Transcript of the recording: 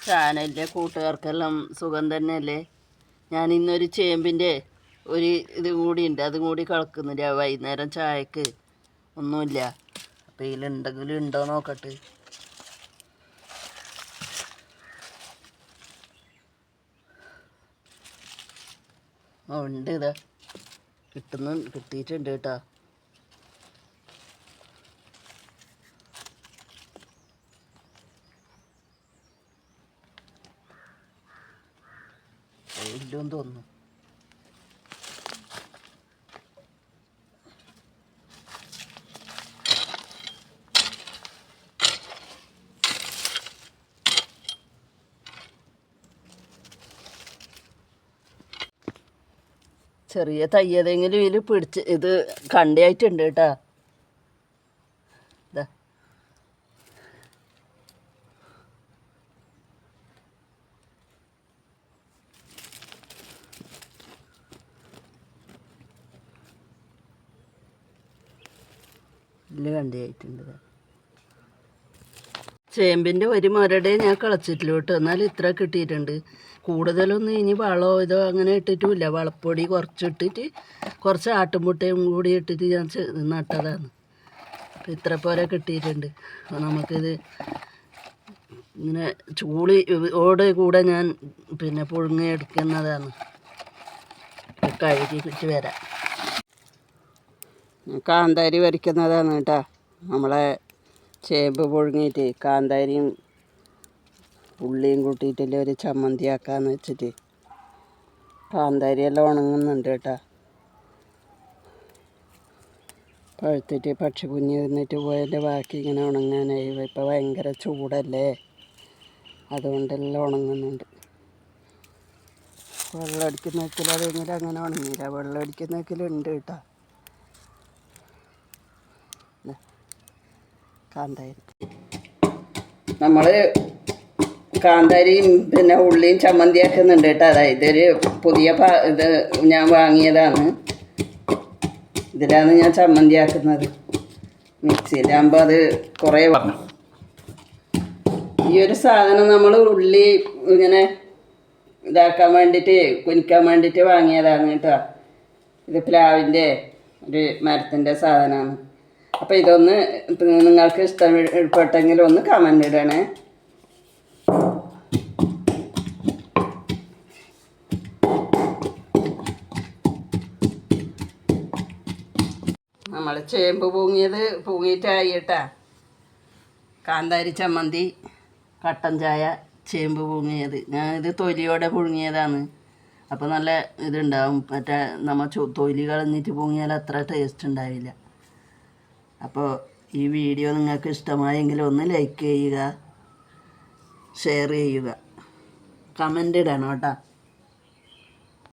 ചാനലിലെ കൂട്ടുകാർക്കെല്ലാം സുഖം തന്നെയല്ലേ? ഞാൻ ഇന്നൊരു ചേമ്പിൻ്റെ ഒരു ഇതും കൂടി ഉണ്ട്, അതും കൂടി കളക്കുന്നില്ല. വൈകുന്നേരം ചായക്ക് ഒന്നുമില്ല. അപ്പോൾ ഇതിലുണ്ടെങ്കിലും ഉണ്ടോ നോക്കട്ടെ. ഉണ്ട്, ഇതാ കിട്ടിയിട്ടുണ്ട് കേട്ടോ. ഇല്ലെന്ന് തോന്നുന്നു. ചെറിയ തയ്യതെങ്കിലും ഇതിൽ പിടിച്ച് ഇത് കണ്ടിയായിട്ടുണ്ട് കേട്ടോ. ഇതാ ഇതിൽ കണ്ടിയായിട്ടുണ്ട്. ചേമ്പിൻ്റെ ഒരു മരടേ ഞാൻ കളച്ചിട്ടില്ല കേട്ടോ. എന്നാൽ ഇത്ര കിട്ടിയിട്ടുണ്ട്. കൂടുതലൊന്നും ഇനി വളമോ ഇതോ അങ്ങനെ ഇട്ടിട്ടുമില്ല. വളപ്പൊടി കുറച്ചിട്ടിട്ട് കുറച്ച് ആട്ടുമുട്ടയും കൂടി ഇട്ടിട്ട് ഞാൻ നട്ടതാണ്. അപ്പം ഇത്ര പോലെ കിട്ടിയിട്ടുണ്ട്. അപ്പോൾ നമുക്കിത് ഇങ്ങനെ ഓട് കൂടെ ഞാൻ പിന്നെ പുഴുങ്ങി എടുക്കുന്നതാണ്. കഴുകിയിട്ട് വരാം. കാന്താരി വരയ്ക്കുന്നതാണ് കേട്ടോ. നമ്മളെ ചേമ്പ് പുഴുങ്ങിയിട്ട് കാന്താരിയും ഉള്ളിയും കൂട്ടിയിട്ടില്ല ഒരു ചമ്മന്തി ആക്കാന്ന് വെച്ചിട്ട്. കാന്താരിയെല്ലാം ഉണങ്ങുന്നുണ്ട് കേട്ടോ. പഴുത്തിട്ട് പക്ഷി കുഞ്ഞ് തിന്നിട്ട് പോയതിൻ്റെ ബാക്കി ഇങ്ങനെ ഉണങ്ങാനായി. ഇപ്പോൾ ഭയങ്കര ചൂടല്ലേ, അതുകൊണ്ടെല്ലാം ഉണങ്ങുന്നുണ്ട്. വെള്ളം അടിക്കുന്നതിൽ അതെങ്കിലും അങ്ങനെ ഉണങ്ങിയില്ല. വെള്ളം അടിക്കുന്നതിലുണ്ട് കേട്ടോ കാന്താരി. നമ്മൾ കാന്താരിയും പിന്നെ ഉള്ളിയും ചമ്മന്തി ആക്കുന്നുണ്ട് കേട്ടോ. അതായത് ഇതൊരു പുതിയ ഇത് ഞാൻ വാങ്ങിയതാണ്. ഇതിലാണ് ഞാൻ ചമ്മന്തി ആക്കുന്നത്. മിക്സിയിലാകുമ്പോൾ അത് കുറേ പറഞ്ഞു. ഈ ഒരു സാധനം നമ്മൾ ഉള്ളി ഇങ്ങനെ ഇതാക്കാൻ വേണ്ടിയിട്ട് കുനിക്കാൻ വേണ്ടിയിട്ട് വാങ്ങിയതാണ് കേട്ടോ. ഇത് പ്ലാവിൻ്റെ ഒരു മരത്തിൻ്റെ സാധനമാണ്. അപ്പോൾ ഇതൊന്ന് നിങ്ങൾക്ക് ഇഷ്ടപ്പെട്ടെങ്കിൽ ഒന്ന് കമൻ്റ് ഇടണേ. നമ്മൾ ചേമ്പ് പൂങ്ങിയിട്ടായി കേട്ടാ. കാന്താരി ചമ്മന്തി, കട്ടൻ ചായ, ചേമ്പ് പൂങ്ങിയത്. ഞാനിത് തൊലിയോടെ പുഴുങ്ങിയതാണ്. അപ്പോൾ നല്ല ഇതുണ്ടാവും. മറ്റേ നമ്മൾ തൊലി കളഞ്ഞിട്ട് പൂങ്ങിയാൽ അത്ര ടേസ്റ്റ് ഉണ്ടാവില്ല. അപ്പോൾ ഈ വീഡിയോ നിങ്ങൾക്ക് ഇഷ്ടമായെങ്കിൽ ഒന്ന് ലൈക്ക് ചെയ്യുക, ഷെയർ ചെയ്യുക, കമൻ്റ് ഇടണം കേട്ടോ.